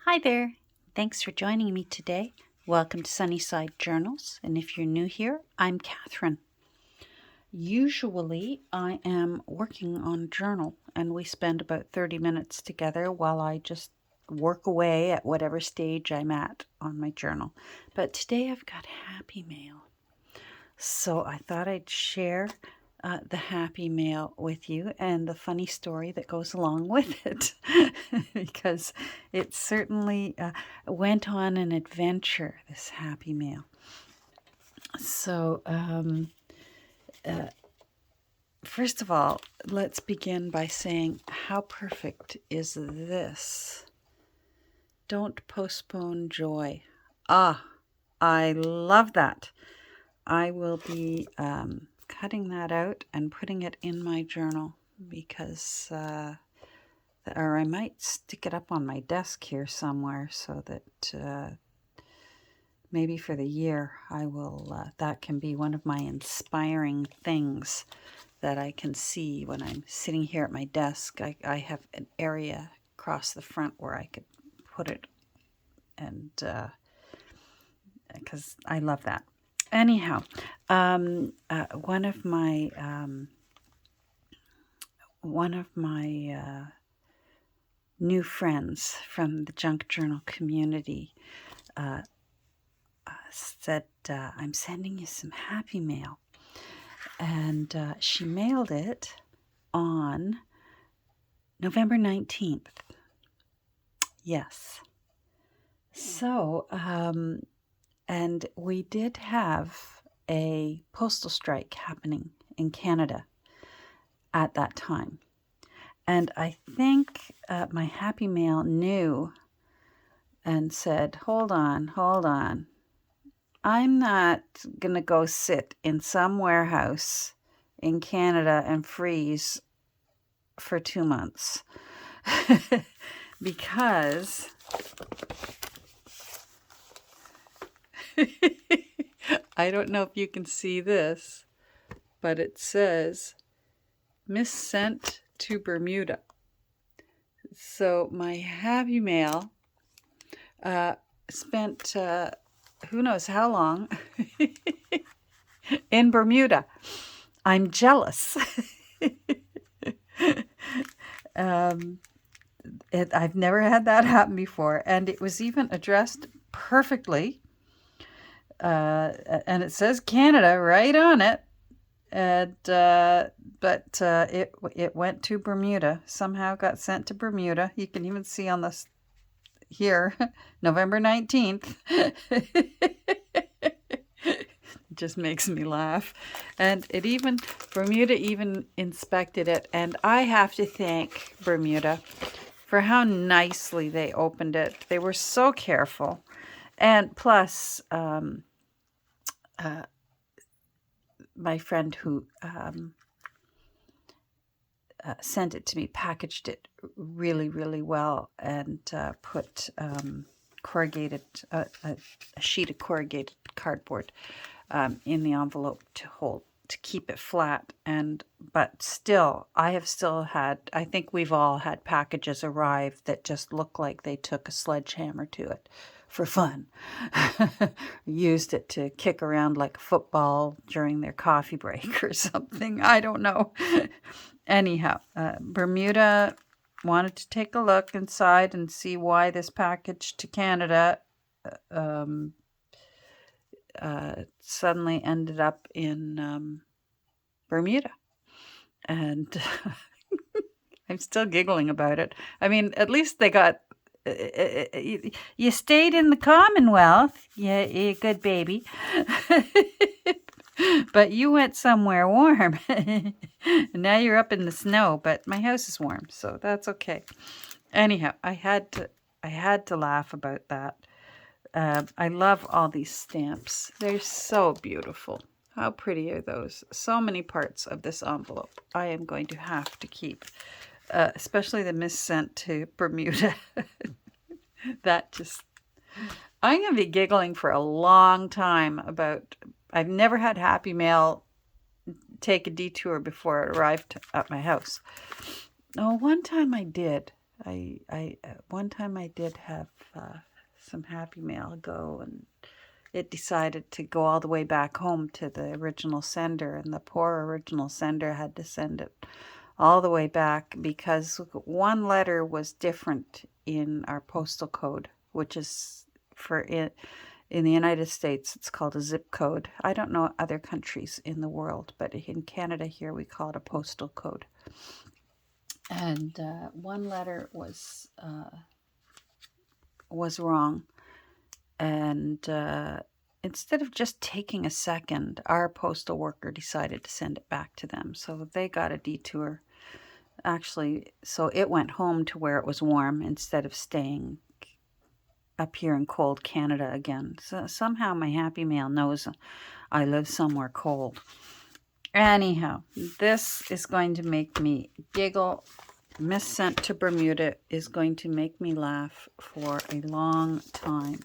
Hi there. Thanks for joining me today. Welcome to Sunnyside Journals. And if you're new here, I'm Catherine. Usually I am working on a journal and we spend about 30 minutes together while I just work away at whatever stage I'm at on my journal. But today I've got happy mail. So I thought I'd share the happy mail with you and the funny story that goes along with it because it certainly went on an adventure, this happy mail. So first of all, let's begin by saying, how perfect is this? Don't postpone joy. Ah, I love that. I will be cutting that out and putting it in my journal because, or I might stick it up on my desk here somewhere so that maybe for the year I will, that can be one of my inspiring things that I can see when I'm sitting here at my desk. I have an area across the front where I could put it, and because I love that. Anyhow, one of my new friends from the junk journal community said, I'm sending you some happy mail. And she mailed it on November 19th. Yes. So, and we did have a postal strike happening in Canada at that time. And I think my happy mail knew and said, hold on. I'm not going to go sit in some warehouse in Canada and freeze for 2 months. Because I don't know if you can see this, but it says missent to Bermuda. So my happy mail spent who knows how long in Bermuda. I'm jealous. I've never had that happen before, and it was even addressed perfectly. And it says Canada right on it. And but it went to Bermuda. Somehow got sent to Bermuda. You can even see on this here, November 19th. It just makes me laugh. And Bermuda even inspected it. And I have to thank Bermuda for how nicely they opened it. They were so careful. And plus, my friend who sent it to me packaged it really, really well and put corrugated a sheet of corrugated cardboard in the envelope to keep it flat. But still, I think we've all had packages arrive that just look like they took a sledgehammer to it for fun. Used it to kick around like a football during their coffee break or something. I don't know. Anyhow, Bermuda wanted to take a look inside and see why this package to Canada suddenly ended up in Bermuda. And I'm still giggling about it. I mean, at least they got... you stayed in the Commonwealth, you good baby. But you went somewhere warm. And now you're up in the snow, but my house is warm, so that's okay. Anyhow, I had to laugh about that. I love all these stamps. They're so beautiful. How pretty are those? So many parts of this envelope I am going to have to keep, especially the missent to Bermuda. I'm going to be giggling for a long time about... I've never had happy mail take a detour before it arrived at my house. Oh, one time I did. One time I did have some Happy Mail go, and it decided to go all the way back home to the original sender, and the poor original sender had to send it all the way back because one letter was different in our postal code, which is for it. In the United States, it's called a zip code. I don't know other countries in the world, but in Canada here, we call it a postal code. And one letter was wrong. And instead of just taking a second, our postal worker decided to send it back to them. So they got a detour. Actually, so it went home to where it was warm instead of staying up here in cold Canada again. So somehow my Happy Mail knows I live somewhere cold. Anyhow, this is going to make me giggle. Miss Sent to Bermuda is going to make me laugh for a long time.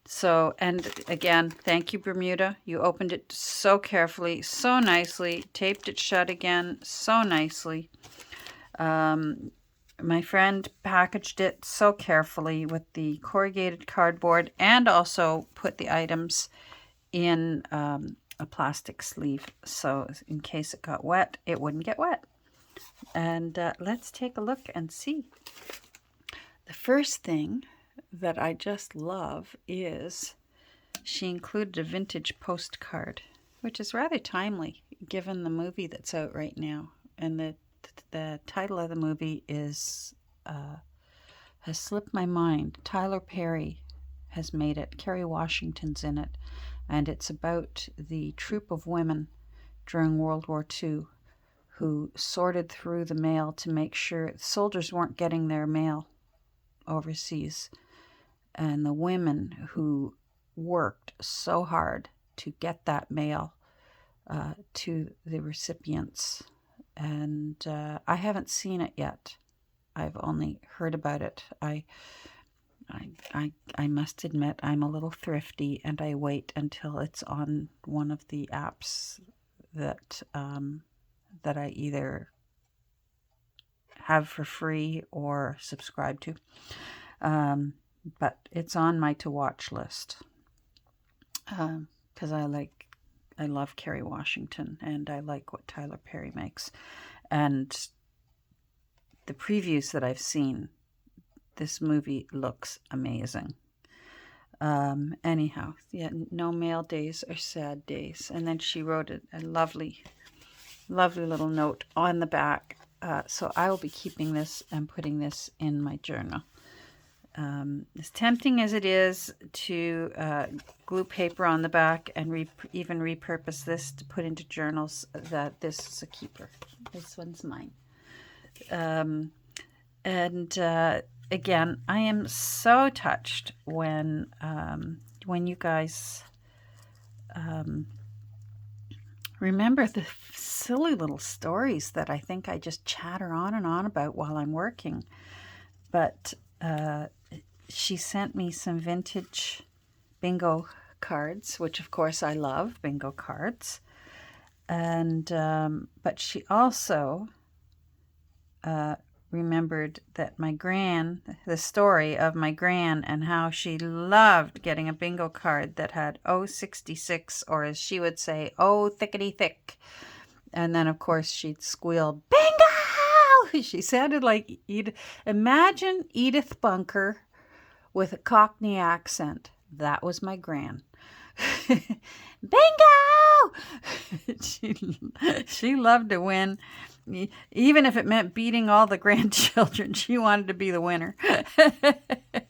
So, and again, thank you, Bermuda. You opened it so carefully, so nicely, taped it shut again so nicely. My friend packaged it so carefully with the corrugated cardboard and also put the items in a plastic sleeve. So in case it got wet, it wouldn't get wet. And let's take a look and see. The first thing that I just love is she included a vintage postcard, which is rather timely given the movie that's out right now. And the title of the movie is has slipped my mind. Tyler Perry has made it. Kerry Washington's in it. And it's about the troop of women during World War II who sorted through the mail to make sure soldiers weren't getting their mail overseas. And the women who worked so hard to get that mail to the recipients. And I haven't seen it yet. I've only heard about it. I must admit I'm a little thrifty, and I wait until it's on one of the apps that that I either have for free or subscribe to. But it's on my to watch list because I love Kerry Washington, and I like what Tyler Perry makes. And the previews that I've seen, this movie looks amazing. Anyhow, yeah, no mail days are sad days. And then she wrote a lovely, lovely little note on the back. So I will be keeping this and putting this in my journal. As tempting as it is to glue paper on the back and even repurpose this to put into journals, that this is a keeper. This one's mine. Again, I am so touched when you guys remember the silly little stories that I think I just chatter on and on about while I'm working. But she sent me some vintage bingo cards, which of course I love bingo cards. And but she also remembered that the story of my gran and how she loved getting a bingo card that had 066, or as she would say, oh, thickety thick. And then, of course, she'd squeal, bingo! She sounded like Edith. Imagine Edith Bunker with a Cockney accent. That was my gran. Bingo! She loved to win. Even if it meant beating all the grandchildren, she wanted to be the winner.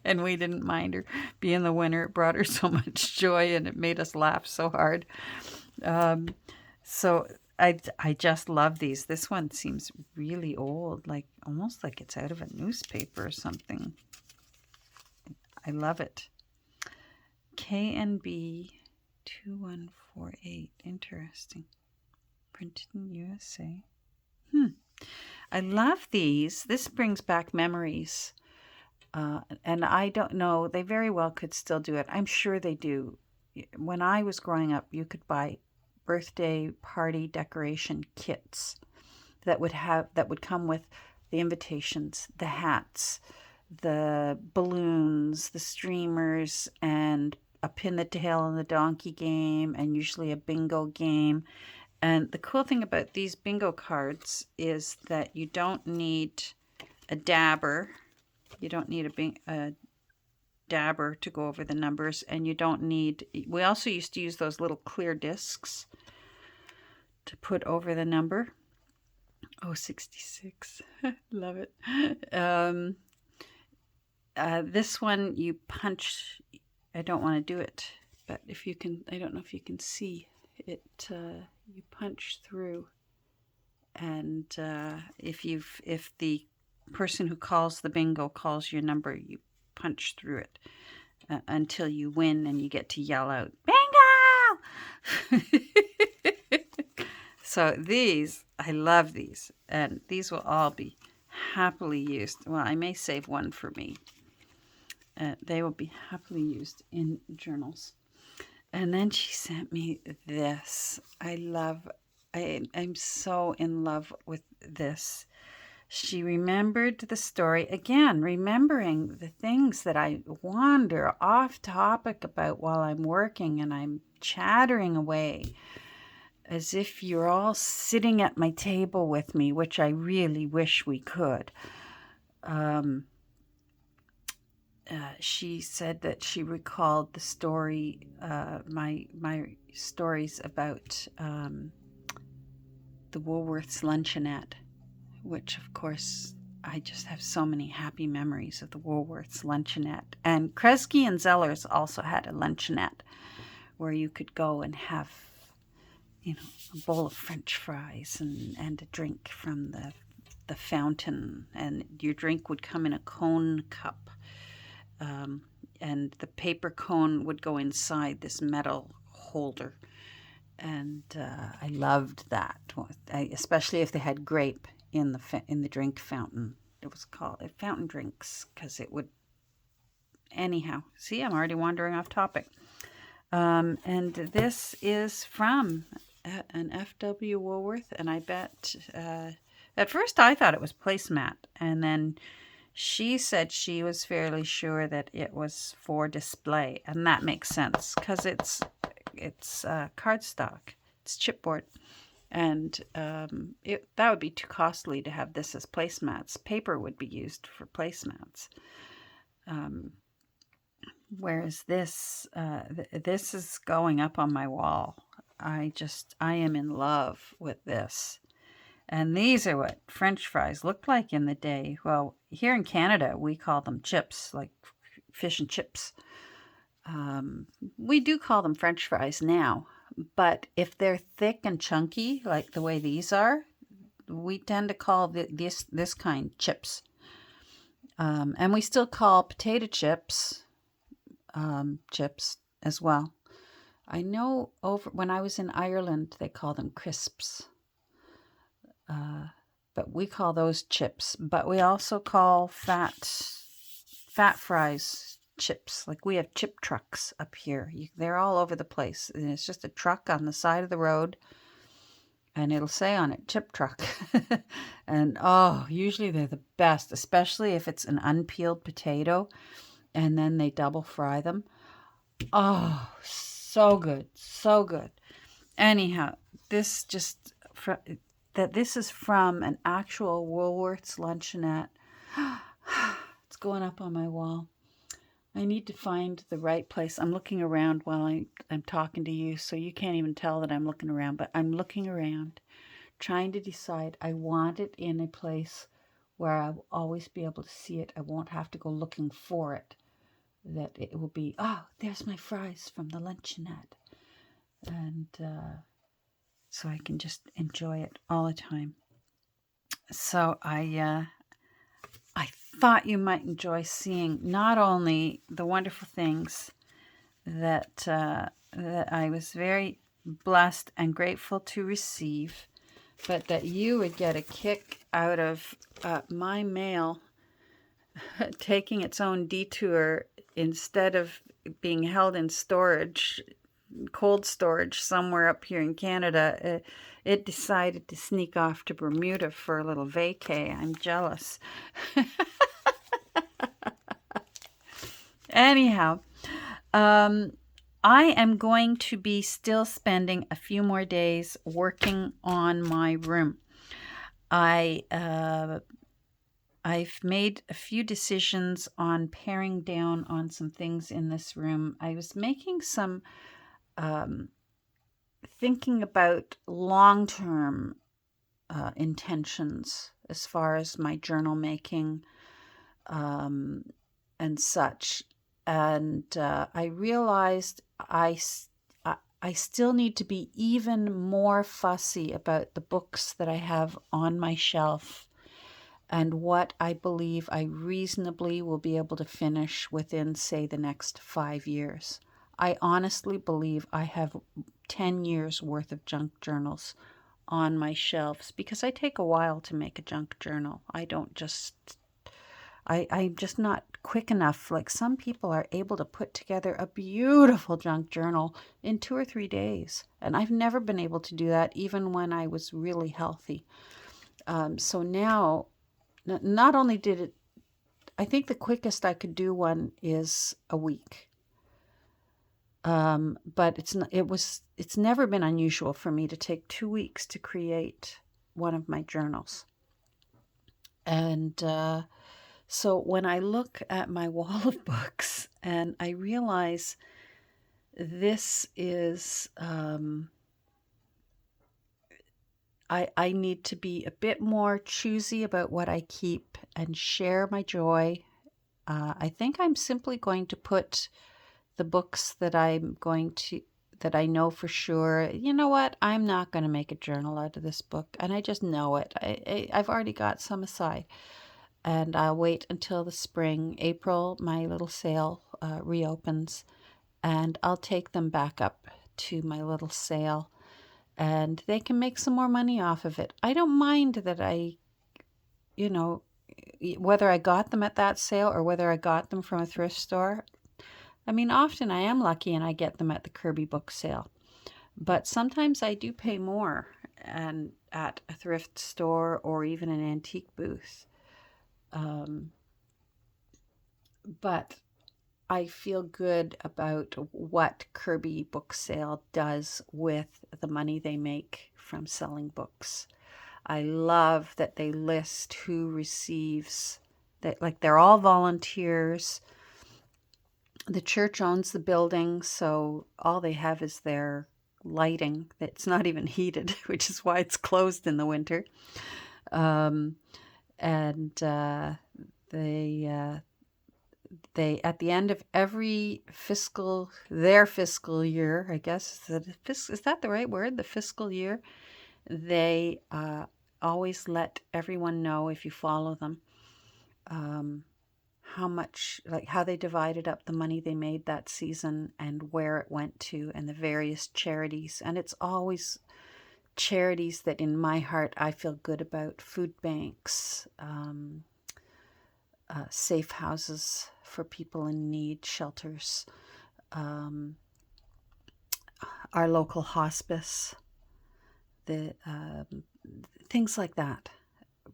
And we didn't mind her being the winner. It brought her so much joy, and it made us laugh so hard. So I just love these. This one seems really old, like almost like it's out of a newspaper or something. I love it. KNB 2148. Interesting. Printed in USA. I love these. This brings back memories. And I don't know, they very well could still do it. I'm sure they do. When I was growing up, you could buy birthday party decoration kits that would come with the invitations, the hats, the balloons, the streamers, and a pin the tail on the donkey game, and usually a bingo game. And the cool thing about these bingo cards is that you don't need a dabber. You don't need a dabber to go over the numbers, and you don't need, we also used to use those little clear discs to put over the number. Oh, 66. Love it. This one you punch. I don't want to do it, but if you can, I don't know if you can see it. You punch through, and if the person who calls the bingo calls your number, you punch through it until you win, and you get to yell out bingo. So these, I love these, and these will all be happily used. Well, I may save one for me. They will be happily used in journals. And then she sent me this. I'm so in love with this. She remembered the story, again, remembering the things that I wander off topic about while I'm working, and I'm chattering away as if you're all sitting at my table with me, which I really wish we could. She said that she recalled the story, my stories about the Woolworths luncheonette, which of course I just have so many happy memories of the Woolworths luncheonette. And Kresge and Zellers also had a luncheonette where you could go and have, a bowl of French fries and a drink from the fountain, and your drink would come in a cone cup. And the paper cone would go inside this metal holder. And I loved that, especially if they had grape in the drink fountain. It was called fountain drinks because it would. Anyhow, see, I'm already wandering off topic. And this is from an F.W. Woolworth, and I bet at first I thought it was placemat, and then she said she was fairly sure that it was for display, and that makes sense because it's cardstock, it's chipboard, and that would be too costly to have this as placemats. Paper would be used for placemats, whereas this is going up on my wall. I am in love with this. And these are what French fries looked like in the day. Well, here in Canada, we call them chips, like fish and chips. We do call them French fries now, but if they're thick and chunky, like the way these are, we tend to call this kind chips. And we still call potato chips chips as well. I know when I was in Ireland, they call them crisps. But we call those chips. But we also call fat fries chips. Like we have chip trucks up here. They're all over the place. And it's just a truck on the side of the road. And it'll say on it, chip truck. And usually they're the best, especially if it's an unpeeled potato. And then they double fry them. Oh, so good. So good. Anyhow, this is from an actual Woolworths luncheonette. It's going up on my wall. I need to find the right place. I'm looking around while I'm talking to you, so you can't even tell that I'm looking around, but I'm looking around, trying to decide. I want it in a place where I will always be able to see it. I won't have to go looking for it. That it will be, there's my fries from the luncheonette. And so I can just enjoy it all the time. So I thought you might enjoy seeing not only the wonderful things that I was very blessed and grateful to receive, but that you would get a kick out of my mail taking its own detour instead of being held in storage cold storage somewhere up here in Canada. It decided to sneak off to Bermuda for a little vacay. I'm jealous. Anyhow, I am going to be still spending a few more days working on my room. I've made a few decisions on paring down on some things in this room. I was making some thinking about long-term intentions as far as my journal making and such. And I realized I still need to be even more fussy about the books that I have on my shelf and what I believe I reasonably will be able to finish within, say, the next 5 years. I honestly believe I have 10 years worth of junk journals on my shelves because I take a while to make a junk journal. I'm just not quick enough. Like some people are able to put together a beautiful junk journal in 2 or 3 days. And I've never been able to do that even when I was really healthy. So now, not only did it, I think the quickest I could do one is a week. But it's never been unusual for me to take 2 weeks to create one of my journals. And so when I look at my wall of books and I realize this is, I need to be a bit more choosy about what I keep and share my joy. I think I'm simply going to put the books that I know for sure, you know what, I'm not going to make a journal out of this book. And I just know it. I've already got some aside. And I'll wait until the spring. April, my little sale reopens. And I'll take them back up to my little sale. And they can make some more money off of it. I don't mind that whether I got them at that sale or whether I got them from a thrift store. I mean, often I am lucky and I get them at the Kirby book sale. But sometimes I do pay more and at a thrift store or even an antique booth. But I feel good about what Kirby Book Sale does with the money they make from selling books. I love that they list who receives that, like they're all volunteers. The church owns the building, so all they have is their lighting. It's not even heated, which is why it's closed in the winter. They at the end of every their fiscal year, I guess, is that the right word? The fiscal year, they always let everyone know, if you follow them, how much, like how they divided up the money they made that season and where it went to and the various charities. And it's always charities that in my heart I feel good about: food banks, safe houses for people in need, shelters, our local hospice, the things like that.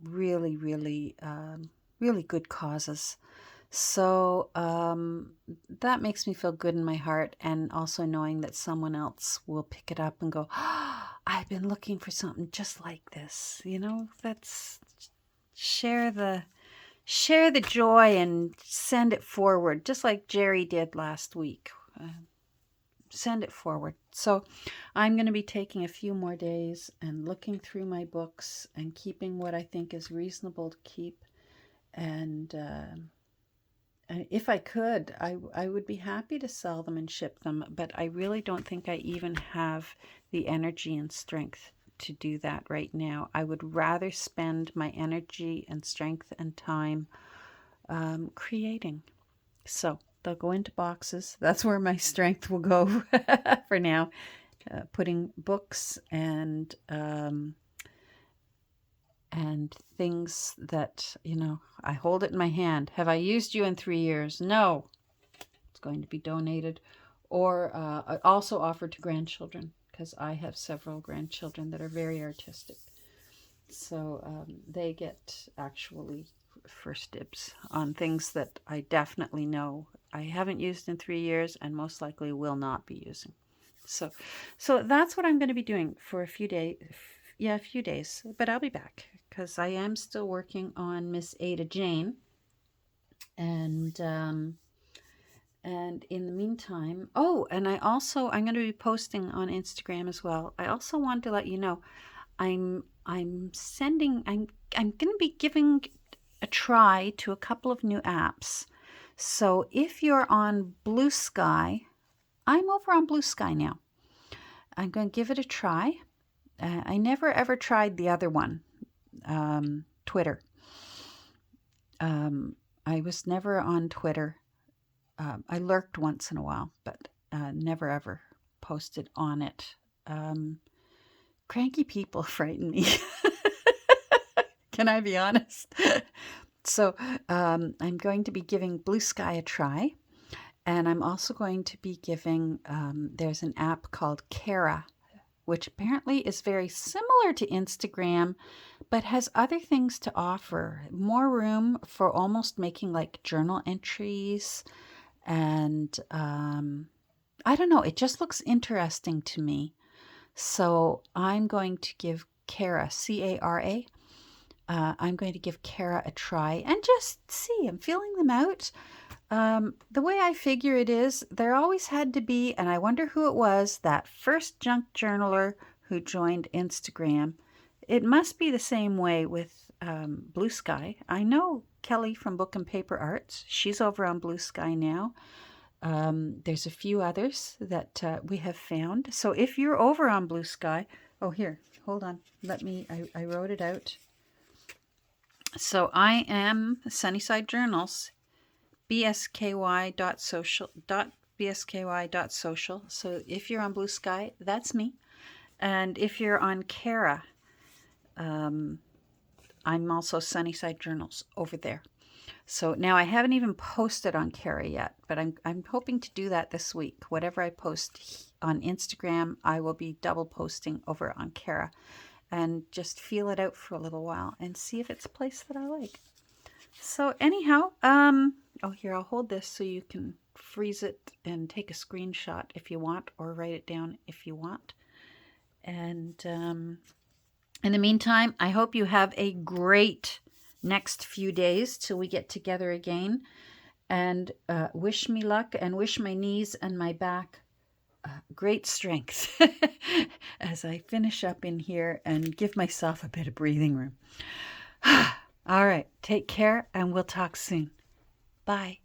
Really, really, really good causes. So that makes me feel good in my heart, and also knowing that someone else will pick it up and go, oh, I've been looking for something just like this. That's share the joy and send it forward, just like Jerry did last week. Send it forward. So I'm going to be taking a few more days and looking through my books and keeping what I think is reasonable to keep. And if I could, I would be happy to sell them and ship them, but I really don't think I even have the energy and strength to do that right now. I would rather spend my energy and strength and time creating. So they'll go into boxes. That's where my strength will go for now. Putting books and things that, I hold it in my hand. Have I used you in 3 years? No. It's going to be donated or also offered to grandchildren, because I have several grandchildren that are very artistic. So they get actually first dibs on things that I definitely know I haven't used in 3 years and most likely will not be using. So that's what I'm going to be doing for a few days. Yeah, a few days, but I'll be back because I am still working on Miss Ada Jane, and in the meantime, and I'm going to be posting on Instagram as well. I also wanted to let you know I'm going to be giving a try to a couple of new apps. So if you're on Bluesky, I'm over on Bluesky now. I'm going to give it a try. I never ever tried the other one, Twitter. I was never on Twitter. I lurked once in a while, but never ever posted on it. Cranky people frighten me. Can I be honest? So I'm going to be giving Bluesky a try. And I'm also going to be giving, there's an app called Kara, which apparently is very similar to Instagram, but has other things to offer. More room for almost making like journal entries. And I don't know, it just looks interesting to me. So I'm going to give Kara, Cara, I'm going to give Kara a try and just see. I'm feeling them out. The way I figure it is, there always had to be, and I wonder who it was, that first junk journaler who joined Instagram. It must be the same way with Bluesky. I know Kelly from Book and Paper Arts. She's over on Bluesky now. There's a few others that we have found. So if you're over on Bluesky, here, hold on. I wrote it out. So I am Sunnyside Journals, bsky.social. So if you're on Bluesky, that's me. And if you're on Kara, I'm also Sunnyside Journals over there. So now I haven't even posted on Kara yet, but I'm hoping to do that this week. Whatever I post on Instagram, I will be double posting over on Kara, and just feel it out for a little while and see if it's a place that I like. So anyhow, here, I'll hold this so you can freeze it and take a screenshot if you want, or write it down if you want. And in the meantime, I hope you have a great next few days till we get together again. And wish me luck, and wish my knees and my back great strength as I finish up in here and give myself a bit of breathing room. All right, take care, and we'll talk soon. Bye.